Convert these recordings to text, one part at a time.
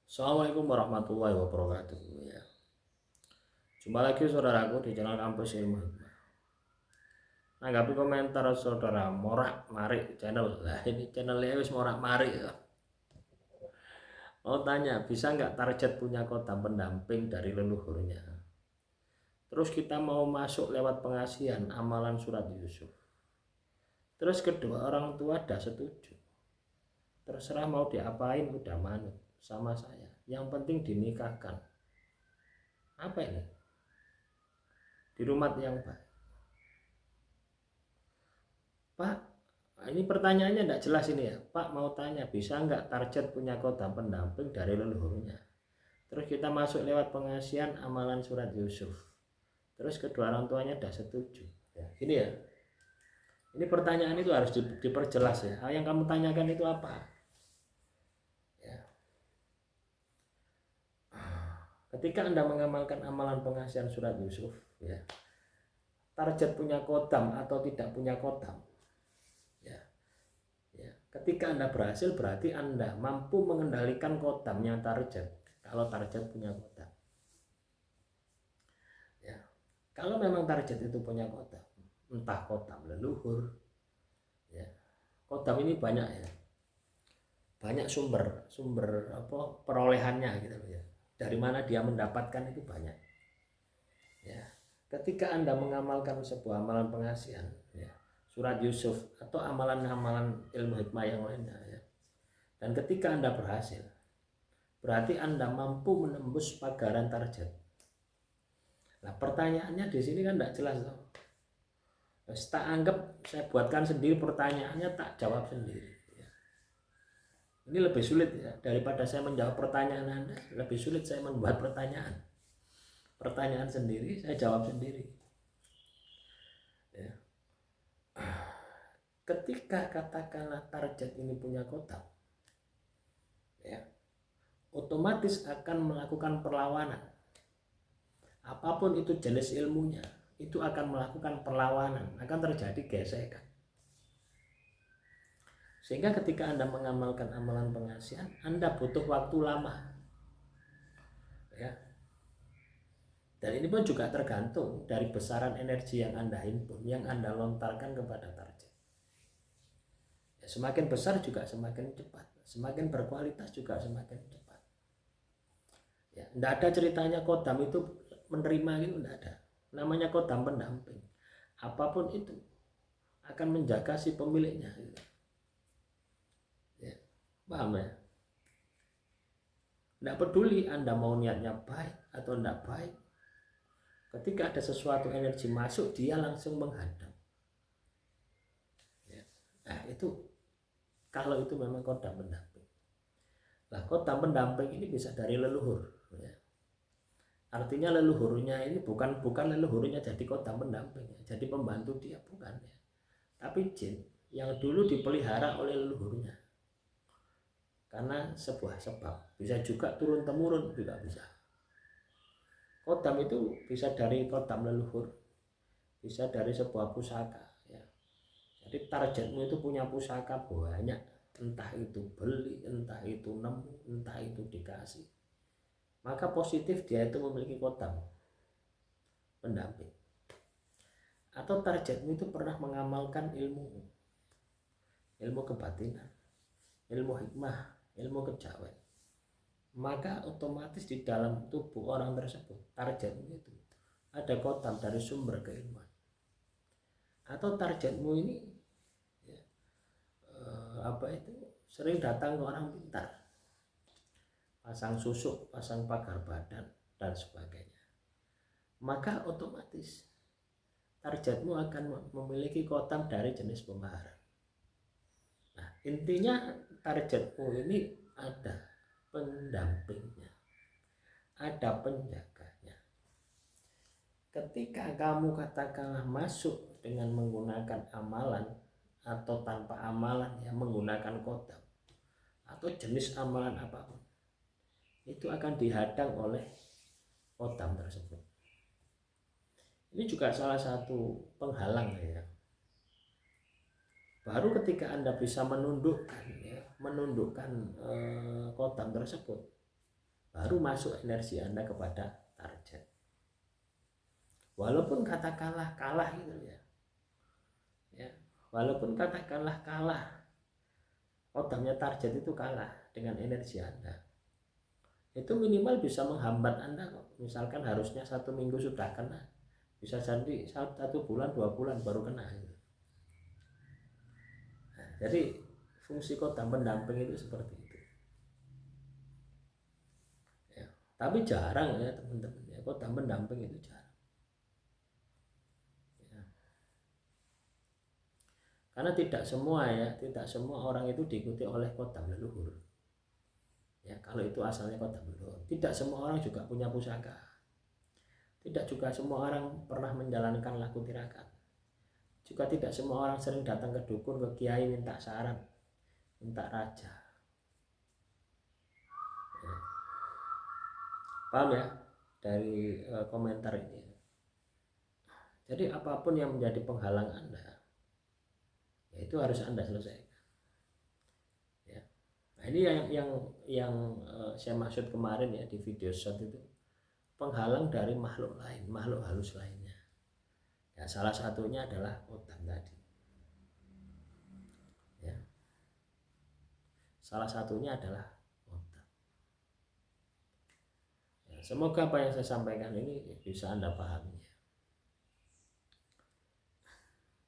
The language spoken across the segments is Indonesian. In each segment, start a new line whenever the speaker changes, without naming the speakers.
Assalamualaikum warahmatullahi wabarakatuh ya. Jumpa lagi saudaraku di channel Kampus Ilmu Hikmah. Nanggapi komentar saudara Morak Marik channel. Lah ini channelnya wis Morak Marik ya. Mau tanya, bisa nggak target punya kota pendamping dari leluhurnya? Terus kita mau masuk lewat pengasihan amalan surat Yusuf. Terus kedua orang tua dah setuju. Terserah mau diapain udah manut sama saya. Yang penting dinikahkan. Apa ini? Di rumah yang baik. Pak, ini pertanyaannya tidak jelas ini ya. Pak mau tanya, bisa nggak target punya kota pendamping dari leluhurnya? Terus kita masuk lewat pengasihan amalan surat Yusuf. Terus kedua orang tuanya sudah setuju. Ya, ini ya. Ini pertanyaan itu harus diperjelas ya. Yang kamu tanyakan itu apa? Ya. Ketika Anda mengamalkan amalan pengasihan surat Yusuf, ya, target punya kodam atau tidak punya kodam, ya. Ketika Anda berhasil berarti Anda mampu mengendalikan kodamnya target. Kalau target punya kodam, ya. Kalau memang target itu punya kodam, entah kodam leluhur, ya. Kodam ini banyak ya, banyak sumber perolehannya gitu ya. Dari mana dia mendapatkan itu banyak. Ya. Ketika Anda mengamalkan sebuah amalan pengasihan, ya, surat Yusuf atau amalan-amalan ilmu hikmah yang lainnya, ya. Dan ketika Anda berhasil, berarti Anda mampu menembus pagaran target. Nah, pertanyaannya di sini kan tidak jelas toh. Tak anggap saya buatkan sendiri pertanyaannya, tak jawab sendiri. Ya. Ini lebih sulit ya daripada saya menjawab pertanyaan Anda. Lebih sulit saya membuat pertanyaan sendiri, saya jawab sendiri. Ya. Ketika katakanlah target ini punya kotak, ya, otomatis akan melakukan perlawanan. Apapun itu jenis ilmunya, itu akan melakukan perlawanan, akan terjadi gesekan. Sehingga ketika Anda mengamalkan amalan pengasihan, Anda butuh waktu lama. Ya. Dan ini pun juga tergantung dari besaran energi yang Anda himpun, yang Anda lontarkan kepada target. Ya, semakin besar juga semakin cepat, semakin berkualitas juga semakin cepat. Ya, tidak ada ceritanya kodam itu menerima gitu, tidak ada. Namanya kodam pendamping. Apapun itu akan menjaga si pemiliknya. Gitu. Ya, paham ya? Tidak peduli Anda mau niatnya baik atau tidak baik. Ketika ada sesuatu energi masuk, dia langsung menghadap. Ya. Nah itu kalau itu memang kodam pendamping. Nah kodam pendamping ini bisa dari leluhur. Ya. Artinya leluhurnya ini bukan leluhurnya jadi kodam pendamping, ya. Jadi pembantu dia bukan ya. Tapi jin yang dulu dipelihara oleh leluhurnya. Karena sebuah sebab, bisa juga turun temurun juga bisa. Kodam itu bisa dari kodam leluhur, bisa dari sebuah pusaka. Ya. Jadi targetmu itu punya pusaka banyak, entah itu beli, entah itu nemu, entah itu dikasih. Maka positif dia itu memiliki kodam pendamping. Atau targetmu itu pernah mengamalkan ilmu kebatinan, ilmu hikmah, ilmu kejawen. Maka otomatis di dalam tubuh orang tersebut targetmu itu ada kodam dari sumber keilmuan. Atau targetmu ini ya, sering datang ke orang pintar, pasang susuk, pasang pagar badan dan sebagainya. Maka otomatis targetmu akan memiliki kodam dari jenis pemaharan. Nah, intinya targetmu ini ada pendampingnya, ada penjaganya. Ketika kamu katakanlah masuk dengan menggunakan amalan atau tanpa amalan, ya menggunakan kodam atau jenis amalan apapun, itu akan dihadang oleh kodam tersebut. Ini juga salah satu penghalang ya. Baru ketika Anda bisa menundukkan kodam tersebut, baru masuk energi Anda kepada target. Walaupun katakanlah kalah gitu ya, walaupun katakanlah kalah, kodamnya target itu kalah dengan energi Anda, itu minimal bisa menghambat Anda kok. Misalkan harusnya 1 minggu sudah kena, bisa jadi 1 bulan 2 bulan baru kena gitu. Nah, jadi fungsi kodam pendamping itu seperti itu ya. Tapi jarang ya teman-teman ya, kodam pendamping itu jarang ya. Karena tidak semua orang itu diikuti oleh kodam leluhur ya. Kalau itu asalnya kodam leluhur, tidak semua orang juga punya pusaka, tidak juga semua orang pernah menjalankan laku tirakat, juga tidak semua orang sering datang ke dukun, ke kiai minta saran, minta raja ya. Paham ya dari komentar ini. Jadi apapun yang menjadi penghalang Anda, ya itu harus Anda selesaikan ya. Nah ini yang saya maksud kemarin ya di video shot itu, penghalang dari makhluk lain, makhluk halus lainnya ya. Salah satunya adalah kodam tadi ya, salah satunya adalah kodam ya. Semoga apa yang saya sampaikan ini bisa Anda pahami ya.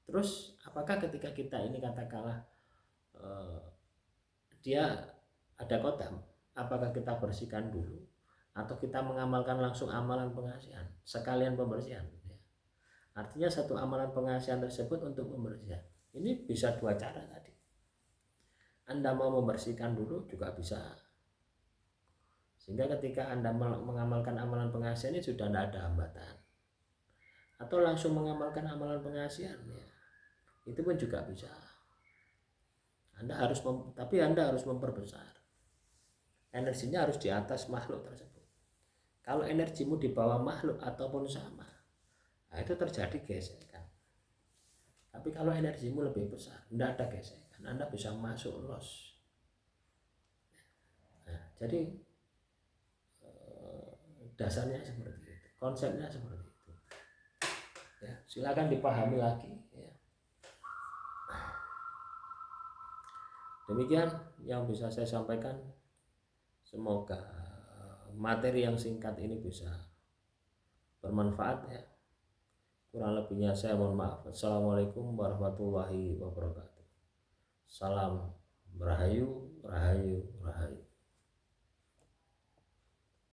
Terus apakah ketika kita ini katakanlah dia ada kodam, apakah kita bersihkan dulu atau kita mengamalkan langsung amalan pengasihan sekalian pembersihan ya. Artinya satu amalan pengasihan tersebut untuk pembersihan ini bisa 2 cara tadi. Anda mau membersihkan dulu juga bisa, sehingga ketika Anda mengamalkan amalan pengasihan ini sudah tidak ada hambatan, atau langsung mengamalkan amalan pengasihan ya, itu pun juga bisa. Tapi Anda harus memperbesar energinya, harus di atas makhluk tersebut. Kalau energimu di bawah makhluk ataupun sama, nah itu terjadi gesekan. Tapi kalau energimu lebih besar, tidak ada gesekan, Anda bisa masuk los. Nah, jadi dasarnya seperti itu, konsepnya seperti itu ya. Silakan dipahami lagi ya. Demikian yang bisa saya sampaikan. Semoga materi yang singkat ini bisa bermanfaat ya. Kurang lebihnya saya mohon maaf. Assalamualaikum warahmatullahi wabarakatuh. Salam Rahayu, Rahayu, Rahayu.